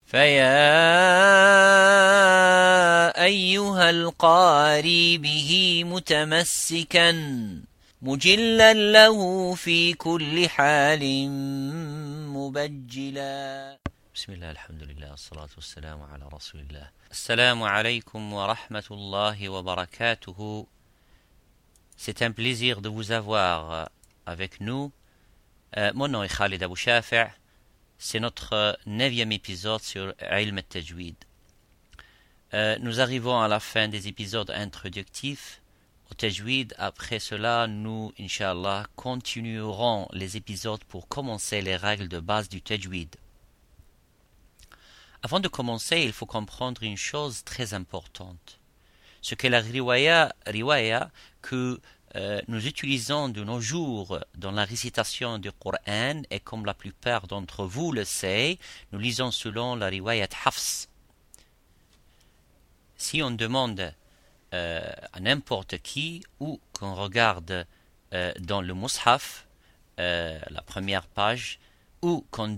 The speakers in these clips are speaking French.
فيا أيها القاري به متمسكا مجلا له في كل حال مبجلا. بسم الله الحمد لله والصلاة والسلام على رسول الله. السلام عليكم ورحمة الله وبركاته. C'est un plaisir de vous avoir avec nous. Mon nom est Khalid Abou Shafi'. C'est notre 9e épisode sur Ilm al-Tajwid. Nous arrivons à la fin des épisodes introductifs au Tajwid. Après cela, nous, Inch'Allah, continuerons les épisodes pour commencer les règles de base du Tajwid. Avant de commencer, il faut comprendre une chose très importante. Ce qu'est la riwaya que nous utilisons de nos jours dans la récitation du Coran, et comme la plupart d'entre vous le savent, nous lisons selon la riwayat Hafs. Si on demande à n'importe qui ou qu'on regarde dans le Mus'haf, la première page, ou qu'on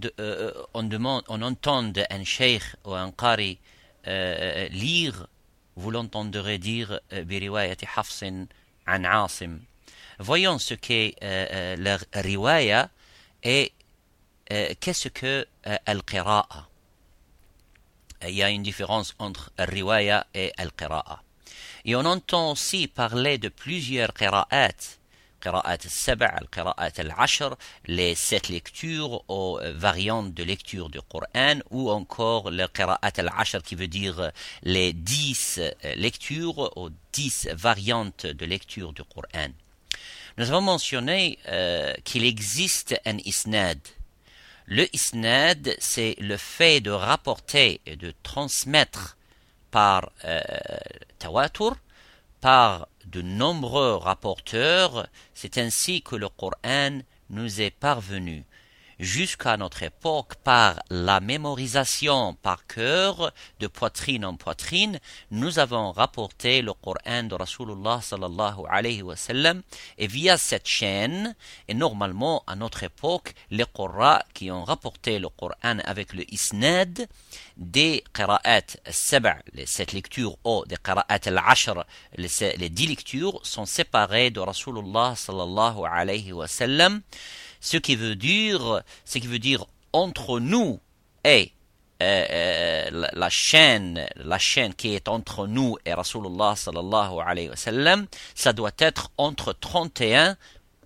on entende un cheikh ou un qari lire, vous l'entendrez dire biriwayat Hafsin an Asim. Voyons ce qu'est la riwaya et qu'est-ce que al-qira'a. Il y a une différence entre riwaya et al-qira'a. Et on entend aussi parler de plusieurs qira'at. Qira'at al-sab', al-qira'at al-ashr, les 7 lectures ou variantes de lecture du Coran, ou encore le qira'at al-ashr qui veut dire les 10 lectures ou 10 variantes de lecture du Coran. Nous avons mentionné qu'il existe un isnad. Le isnad, c'est le fait de rapporter et de transmettre par tawatur, par de nombreux rapporteurs. C'est ainsi que le Coran nous est parvenu jusqu'à notre époque par la mémorisation par cœur, de poitrine en poitrine. Nous avons rapporté le Coran de Rasulullah sallallahu alayhi wa sallam, et via cette chaîne, et normalement à notre époque, les Qurra qui ont rapporté le Coran avec le isnad, des qira'at al-sab', les 7 lectures, ou des qira'at al-ashr, les 10 lectures, sont séparés de Rasulullah sallallahu alayhi wa sallam. Ce qui veut dire entre nous et la chaîne qui est entre nous et Rasulullah sallallahu alayhi wa sallam, ça doit être entre 31,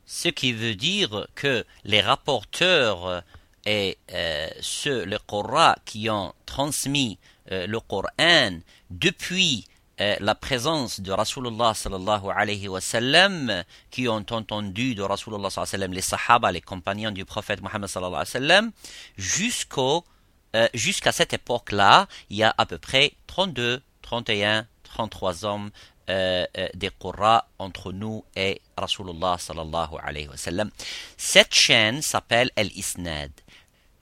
ce qui veut dire que les rapporteurs et les Qurra qui ont transmis le Coran depuis la présence de Rasulullah sallallahu alayhi wa sallam, qui ont entendu de Rasulullah sallallahu alayhi wa sallam les Sahaba, les compagnons du prophète Mohammed sallallahu alayhi wa sallam, jusqu'à cette époque-là, il y a à peu près 32, 31, 33 hommes des Qurra entre nous et Rasulullah sallallahu alayhi wa sallam. Cette chaîne s'appelle al-Isnad.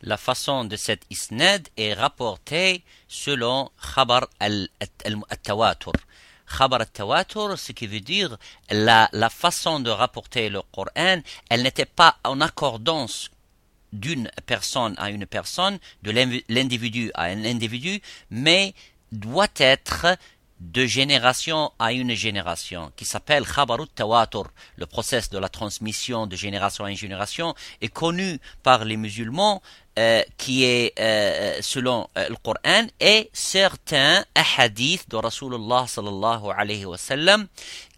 La façon de cet isnad est rapportée selon Khabar al-Tawatur. Khabar al-Tawatur, ce qui veut dire la façon de rapporter le Coran, elle n'était pas en accordance d'une personne à une personne, de l'individu à un individu, mais doit être de génération à une génération, qui s'appelle Khabarut Tawatur. Le process de la transmission de génération en génération est connu par les musulmans, qui est selon le Coran et certains hadiths de Rasulullah sallallahu alayhi wa sallam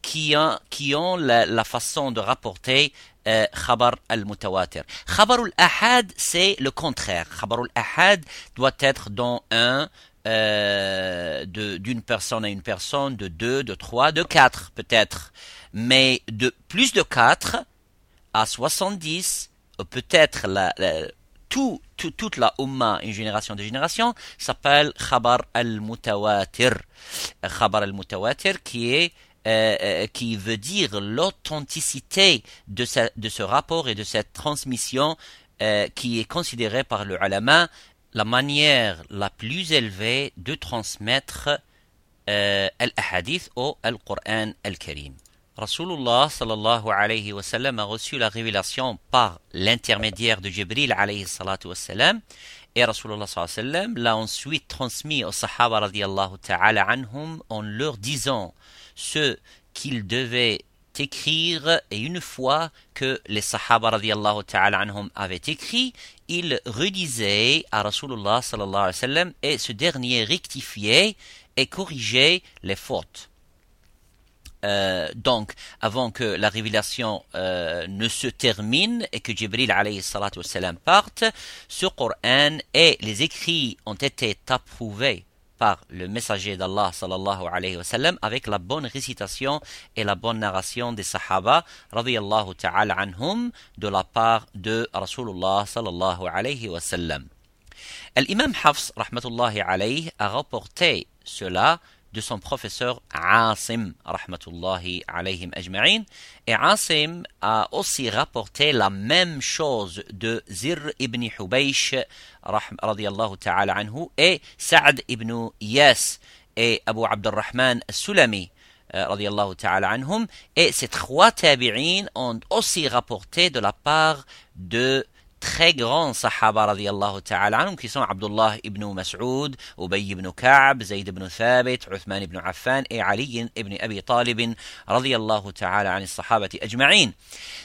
qui ont la façon de rapporter Khabar al-Mutawatir. Khabar al-Ahad, c'est le contraire. Khabar al-Ahad doit être dans d'une personne à une personne, de 2, de 3, de 4 peut-être, mais de plus de 4 à 70, peut-être toute la Ummah, une génération de génération, s'appelle Khabar al-Mutawatir. Khabar al-Mutawatir qui veut dire l'authenticité de ce rapport et de cette transmission, qui est considérée par le ulama la manière la plus élevée de transmettre al-ahadith ou al-Qur'an al-Karim. Rasulullah sallallahu alayhi wa sallam a reçu la révélation par l'intermédiaire de Jibril alayhi salatu wa sallam, Et Rasulullah sallallahu alayhi wa sallam l'a ensuite transmis aux Sahaba radiyallahu ta'ala anhum en leur disant ce qu'ils devaient écrire, et une fois que les Sahaba radiyallahu ta'ala anhum avaient écrit, ils redisaient à Rasulullah sallallahu alayhi wa sallam et ce dernier rectifiait et corrigeait les fautes. Donc, avant que la révélation ne se termine et que Jibril alayhi salatu wassalam parte, ce Coran et les écrits ont été approuvés par le messager d'Allah sallallahu alayhi wa sallam avec la bonne récitation et la bonne narration des Sahaba radiyallahu ta'ala anhum de la part de Rasulullah sallallahu alayhi wa sallam. L'imam Hafs rahmatullahi alayhi a rapporté cela de son professeur Asim rahmatullahi alayhim ajma'in, et Asim a aussi rapporté la même chose de Zir ibn Hubaysh radiyallahu ta'ala anhu et Sa'd ibn Iyas et Abu Abdurrahman al-Sulami radiyallahu ta'ala anhum, et ces trois tabi'in ont aussi rapporté de la part de très grands sahaba radiyallahu ta'ala anhum qui sont Abdullah ibn Mas'ud, Ubay ibn Ka'b, Zayd ibn Thabit, Uthman ibn Affan et Ali ibn Abi Talib radiyallahu ta'ala anhu sahabati ajma'in.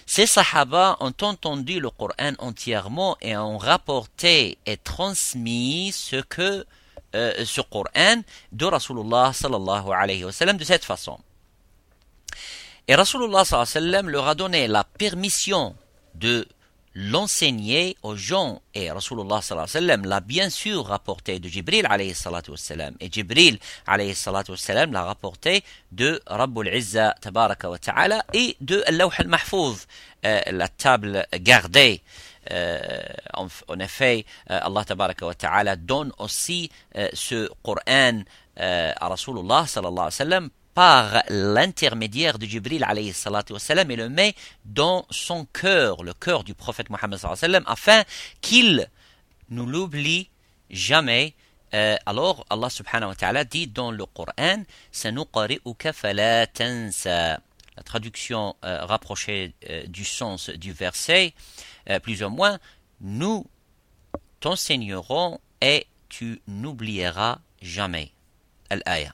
Ces sahaba ont entendu le Coran entièrement et ont rapporté et transmis ce Coran de Rasulullah sallallahu alayhi wa sallam de cette façon. Et Rasulullah sallallahu alayhi wa sallam leur a donné la permission de l'enseigner aux gens, et Rasulullah sallallahu alayhi wa sallam l'a bien sûr rapporté de Jibril alayhi salatu wassalam, et Jibril alayhi salatu wassalam l'a rapporté de Rabbul Izza tabaraka wa ta'ala et de Al-Lawh al-Mahfouz, la table gardée. En effet, Allah tabaraka wa ta'ala donne aussi ce Coran à Rasulullah sallallahu alayhi wa sallam par l'intermédiaire de Jibril alayhi salatu wassalam et le met dans son cœur, le cœur du prophète Mohammed sallallahu alayhi wa sallam, afin qu'il ne l'oublie jamais. Alors Allah subhanahu wa ta'ala dit dans le Coran sanuqri'uka fala tansa. La traduction rapprochée du sens du verset, plus ou moins, nous t'enseignerons et tu n'oublieras jamais. Al-Aya.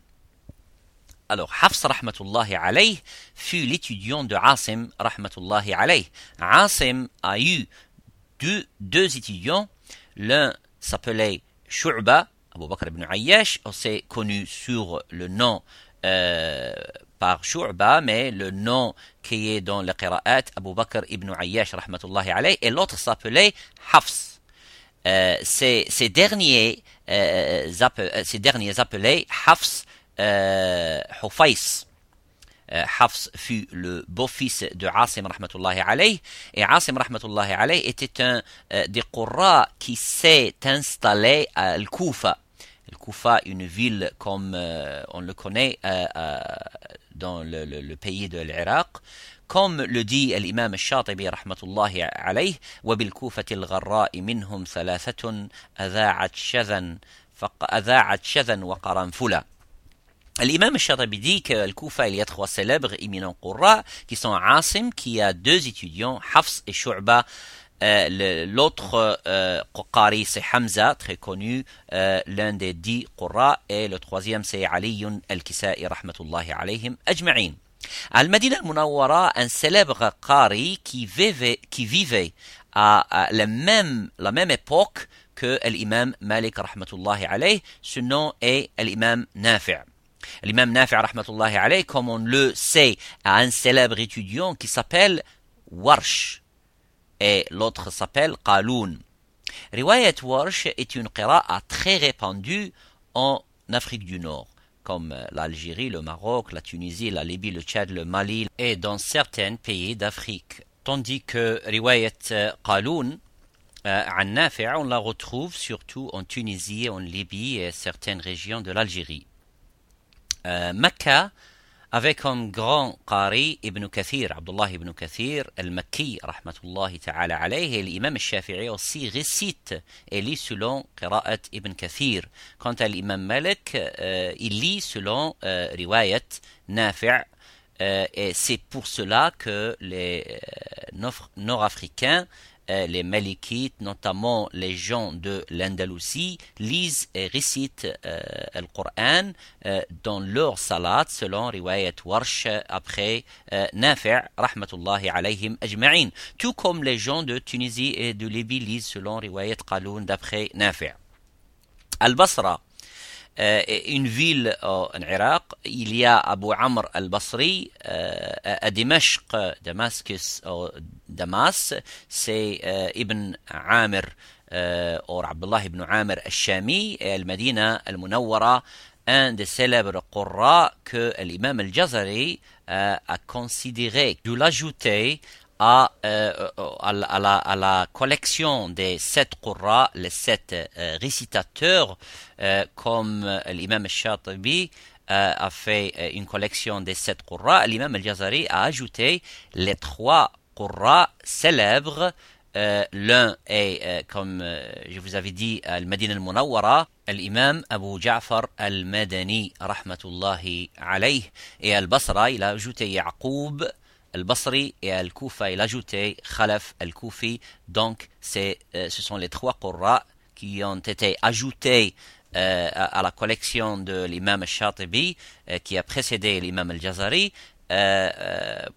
Alors, Hafs rahmatullahi alayh fut l'étudiant de Asim rahmatullahi alayh. Asim a eu deux étudiants. L'un s'appelait Shu'ba, Abu Bakr ibn Ayyash, aussi connu sur le nom par Shu'ba, mais le nom qui est dans le qira'at, Abu Bakr ibn Ayyash rahmatullahi alayh, et l'autre s'appelait Hafs. Ces derniers appelaient Hafs Hufais. Hafs fut le beau-fils de Asim rahmatullahi alayh, et Asim rahmatullahi alayh était un des Qurra qui s'est installé à Al-Koufa. Al-Koufa, une ville comme on le connaît dans le pays de l'Irak, comme le dit l'imam al-Shatibi rahmatullahi alayh, وَبِالْكُوفَةِ الْغَرَّاءِ مِنْهُمْ ثَلَاثَةٌ أَذَاعَتْ شَذًا وَقَرَنْفُلًا. L'imam al-Shatibi dit qu'à Al-Koufa, il y a trois célèbres éminents Qurra qui sont Asim, qui a deux étudiants, Hafs et Shu'ba. L'autre Qari, c'est Hamza, très connu, l'un des 10 Qurra, et le troisième c'est Ali al-Kisa'i rahmatullahi alayhim ajma'in. À Al-Madina al-Munawwara, un célèbre Qari qui vivait à la même époque que l'imam Malik rahmatullahi alayh, ce nom est l'imam Nafi'. L'imam Nafi' rahmatullahi alayh, comme on le sait, a un célèbre étudiant qui s'appelle Warsh, et l'autre s'appelle Qaloun. Riwayat Warsh est une qira'a très répandue en Afrique du Nord, comme l'Algérie, le Maroc, la Tunisie, la Libye, le Tchad, le Mali, et dans certains pays d'Afrique. Tandis que Riwayat Qaloun, à Nafi', on la retrouve surtout en Tunisie, en Libye et certaines régions de l'Algérie. Mecca, avec comme grand Qari Ibn Kathir, Abdullah Ibn Kathir, al-Makki, rahmatullahi ta'ala alayhi, et l'imam al-Shafi'i aussi récite et lit selon Qira'at Ibn Kathir. Quant à l'imam Malik, il lit selon Riwayat Nafi', et c'est pour cela que les Nord-Africains les Malikites, notamment les gens de l'Andalousie, lisent et récitent le Coran dans leur salat selon riwayat Warsh après Nafi' rahmatullahi alayhim ajma'in. Tout comme les gens de Tunisie et de Libye lisent selon riwayat Qaloun d'après Nafi'. Al-Basra, une ville en Irak, il y a Abu Amr al-Basri à Dimashq, Damascus, Damas, c'est Ibn Amir ou Abdullah ibn Amir al-Shami, et Al-Madina al-Munawwara, un des célèbres Qurra que l'imam al-Jazari a considéré de l'ajouter à la collection des 7 Qurra, les 7 récitateurs, comme l'imam al-Shatibi a fait une collection des 7 Qurra. L'imam al-Jazari a ajouté les 3 Qurra célèbres. L'un est, comme je vous avais dit, al-Madina al-Munawwara, l'imam Abu Ja'far al-Madani, rahmatullahi alayh, et al-Basra, il a ajouté Ya'qub al-Basri, et al-Kufa, il a ajouté Khalaf al-Kufi. Donc, ce sont les 3 Qurra qui ont été ajoutés à la collection de l'imam al-Shatibi, qui a précédé l'imam al-Jazari,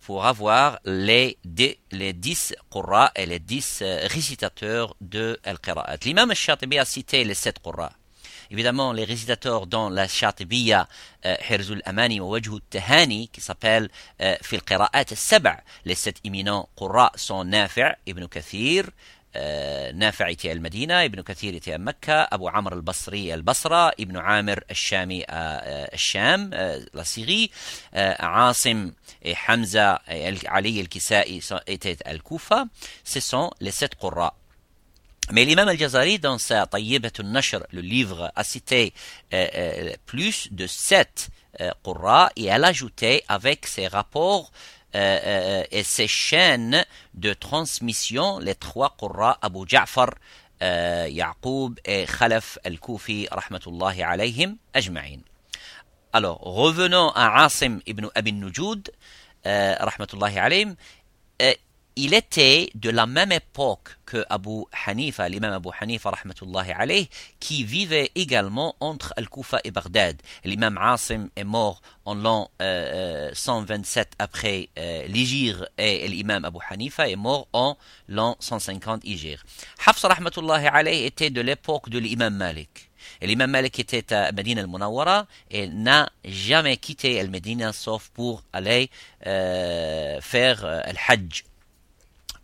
pour avoir les 10 Qurra et les 10 récitateurs de Al-Qira'at. L'imam al-Shatibi a cité les 7 Qurra. Évidemment, les récitateurs dans la Shatibiya, Hirzul Amani wa Wajhu Tahani, qui s'appelle Fil Qira'at al-Sab', les 7 éminents Qurra sont Nafi' ibn Kathir, نافع était المدينة, Ibn Kathir était à Mecca, Abu Amr al-Basri al-Basra, Ibn Amir al-Shami al-Sham, la Syrie, Asim et Hamza et Ali al-Kisa'i étaient al-Kufa. Ce sont les 7 Qurra. Mais l'imam al-Jazari, dans sa Tayyibat al-Nashr, le livre, a cité plus de 7 Qurra, et elle a ajouté avec ses rapports et ces chaînes de transmission, les 3 Qurra, Abu Ja'far, Ya'qub et Khalaf al-Kufi, rahmatullahi alayhim ajma'in. Alors, revenons à Asim ibn Abi Nujud, rahmatullahi alayhim. Il était de la même époque que Abu Hanifa, l'imam Abu Hanifa, rahmatullahi alayh, qui vivait également entre Al-Kufa et Bagdad. L'imam Asim est mort en l'an 127 après l'Hijr, et l'imam Abu Hanifa est mort en l'an 150 Hijr. Hafs, rahmatullahi alayh, était de l'époque de l'imam Malik. Et l'imam Malik était à Medina al-Munawwara et n'a jamais quitté al-Medina sauf pour aller faire al-Hajj.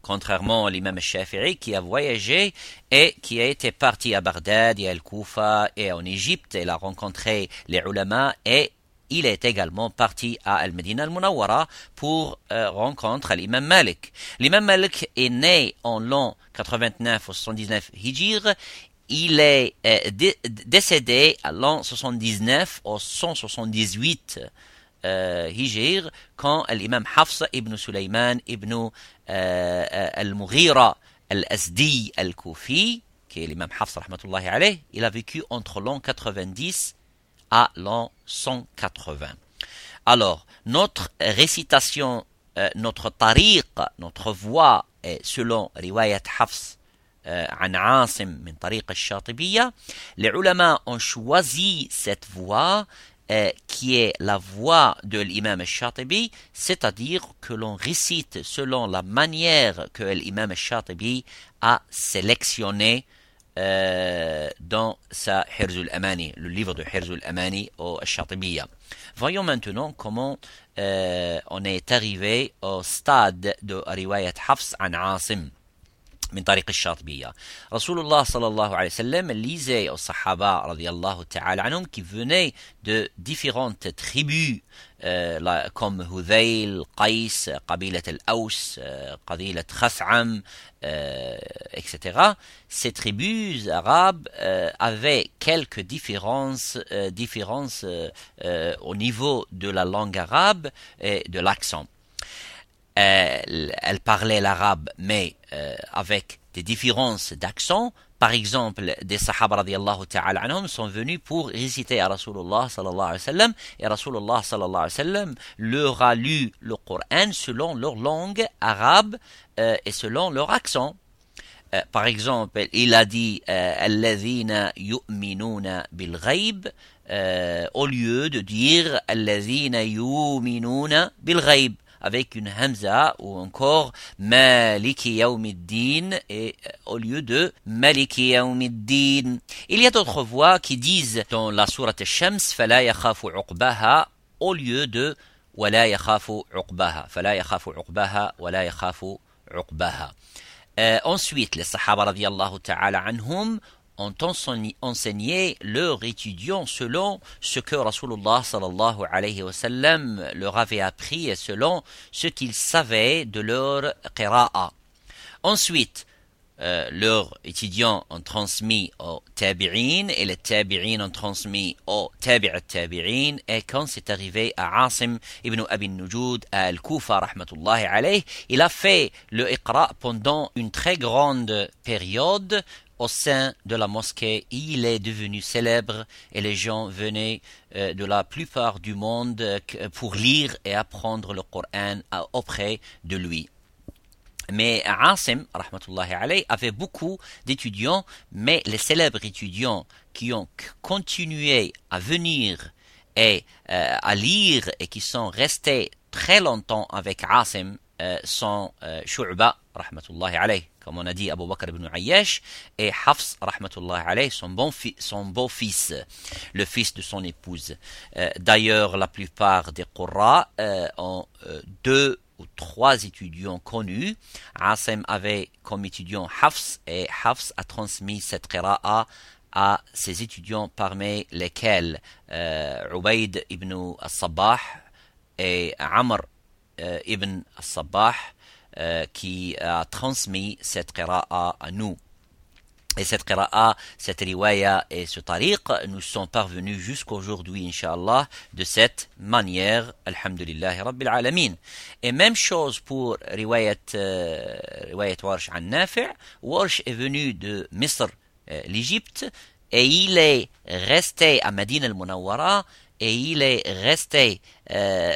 Contrairement à l'imam al-Shafi'i qui a voyagé et qui a été parti à Bagdad et à Al-Kufa et en Égypte, il a rencontré les ulama et il est également parti à Al-Medina al-Munawwara pour rencontrer l'imam Malik. L'imam Malik est né en l'an 89 ou 79 Hijr. Il est décédé à l'an 79 ou 178 Hijr, quand l'imam Hafs ibn Sulayman ibn al-Mughira al-Asdi al-Kufi, qui est l'imam Hafs rahmatullahi alayh, il a vécu entre l'an 90 à l'an 180. Alors, notre récitation, notre tariq, notre voix est selon riwayat Hafs عن عاصم من طريق الشاطبية. Les ulama ont choisi cette voix qui est la voix de l'imam al-Shatibi, c'est-à-dire que l'on récite selon la manière que l'imam al-Shatibi a sélectionné dans sa Hirzul Amani, le livre de Hirzul Amani au Shatibiya. Voyons maintenant comment on est arrivé au stade de riwayat Hafs an Asim من طريق الشاطبية. رسول الله صلى الله عليه وسلم lisait aux Sahaba رضي الله تعالى عنهم qui venaient de différentes tribus comme Hudayl, Qais, قبيلة الأوس, قبيلة خثعم, etc. Ces tribus arabes avaient quelques différences au niveau de la langue arabe et de l'accent. Elle parlait l'arabe, mais avec des différences d'accent. Par exemple, des Sahaba radiyallahu ta'ala anhum sont venus pour réciter à Rasulullah sallallahu alayhi wa sallam, et Rasulullah sallallahu alayhi wa sallam leur a lu le Coran selon leur langue arabe et selon leur accent. par exemple, il a dit الذين يؤمنون بالغيب au lieu de dire الذين يؤمنون بالغيب avec une hamza ou encore Maliki Yawmiddin et au lieu de Maliki Yawmiddin. Il y a d'autres voix qui disent dans la sourate Ash-Shams فلا يخاف عقباها au lieu de ولا يخاف عقباها فلا يخاف عقباها ولا يخاف عقباها. Ensuite, les Sahaba radiyallahu ta'ala anhum ont enseigné leurs étudiants selon ce que Rasulullah sallallahu alayhi wa sallam leur avait appris et selon ce qu'ils savaient de leur qira'a. Ensuite, leurs étudiants ont transmis aux tabi'in et les tabi'in ont transmis aux tabi'at tabi'in et quand c'est arrivé à Asim ibn Abi Nujud à Al-Kufa rahmatullahi alayh, il a fait le iqra pendant une très grande période au sein de la mosquée. Il est devenu célèbre et les gens venaient de la plupart du monde pour lire et apprendre le Coran auprès de lui. Mais Asim, rahmatullahi alayh, avait beaucoup d'étudiants, mais les célèbres étudiants qui ont continué à venir et à lire et qui sont restés très longtemps avec Asim sont Shu'ba, rahmatullahi alayh, comme on a dit Abu Bakr ibn Ayyash, et Hafs, rahmatullahi alayh, son beau-fils, le fils de son épouse. D'ailleurs, la plupart des Qurra ont deux ou trois étudiants connus. Asim avait comme étudiant Hafs et Hafs a transmis cette qira'a à ses étudiants parmi lesquels Ubayd ibn al-Sabbah et Amr ibn al-Sabbah qui a transmis cette qira'a à nous. Et cette qira'a, cette riwaya et ce tariq nous sont parvenus jusqu'aujourd'hui, Inch'Allah, de cette manière, alhamdulillahi rabbil alamin. Et même chose pour riwayat Warsh an Nafi'. Warsh est venu de Misr, l'Égypte, et il est resté à Madinah al-Munawwara, et il est resté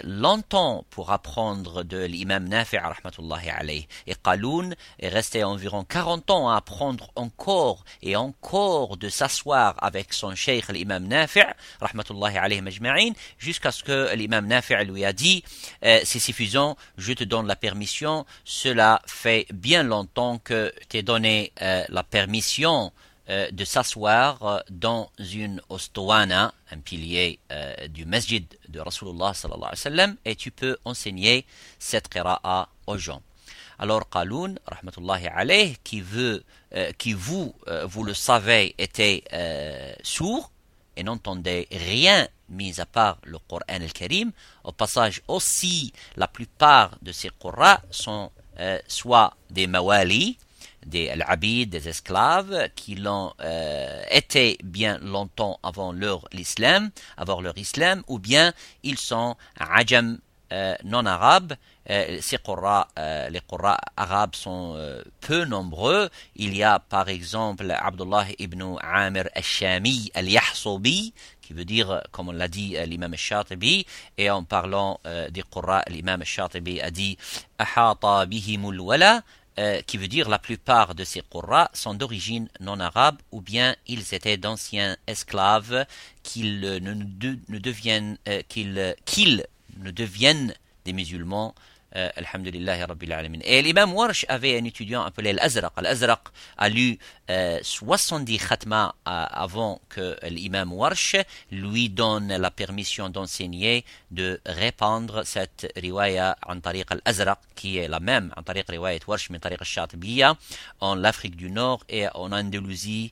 longtemps pour apprendre de l'imam Nafi' rahmatullahi alayh. Et Qaloun est resté environ 40 ans à apprendre encore et encore de s'asseoir avec son cheikh l'imam Nafi' rahmatullahi alayh majma'in jusqu'à ce que l'imam Nafi' lui a dit c'est suffisant, je te donne la permission, cela fait bien longtemps que t'ai donné la permission de s'asseoir dans une ostoana, un pilier du masjid de Rasulullah sallallahu alayhi wa sallam, et tu peux enseigner cette qira'a aux gens. Alors Qaloun, rahmatullahi alayh, qui vous le savez, était sourd et n'entendait rien mis à part le Coran al-Karim. Au passage aussi, la plupart de ces qurra sont soit des mawali, des al-abid, des esclaves qui l'ont été bien longtemps avant leur islam, ou bien ils sont ajam non arabes. Ces qurra, les qurra arabes sont peu nombreux. Il y a par exemple Abdullah ibn Amir al-Shami al-Yahsubi, qui veut dire, comme on l'a dit, l'imam al-Shatibi, et en parlant des qurra, l'imam al-Shatibi a dit ahata bihimul wala, qui veut dire la plupart de ces qurra sont d'origine non arabe ou bien ils étaient d'anciens esclaves qu'ils ne deviennent des musulmans. Alhamdulillahi rabbil alamin. Et l'imam Warsh avait un étudiant appelé Al-Azraq. Al-Azraq a lu 70 khatma avant que l'imam Warsh lui donne la permission d'enseigner, de répandre cette riwaya en tariq Al-Azraq, qui est la même en tariq riwayat Warsh min tariq al-Shatibiya, en Afrique du Nord et en Andalousie,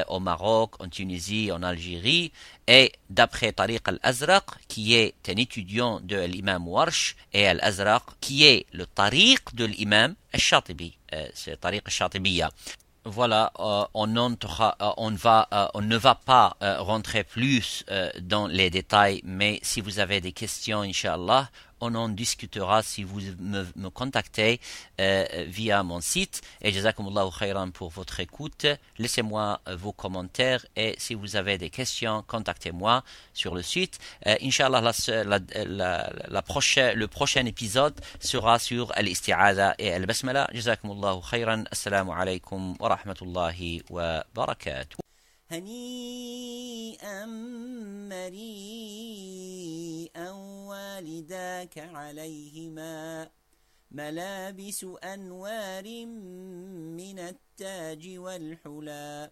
au Maroc, en Tunisie, en Algérie, et d'après Tariq al-Azraq, qui est un étudiant de l'imam Warsh, et al-Azraq, qui est le Tariq de l'imam al-Shatibi, c'est Tariq al-Shatibiya. Voilà, on ne va pas rentrer plus dans les détails, mais si vous avez des questions, Inch'Allah, on en discutera si vous me contactez via mon site. Et jazakumullahu khairan pour votre écoute. Laissez-moi vos commentaires et si vous avez des questions, contactez-moi sur le site. Inch'Allah, le prochain épisode sera sur Al-Isti'adha et Al-Basmala. Jazakumullahu khairan. Assalamu alaikum wa rahmatullahi wa barakatuh. هنيئا مريئا والداك عليهما ملابس أنوار من التاج والحلى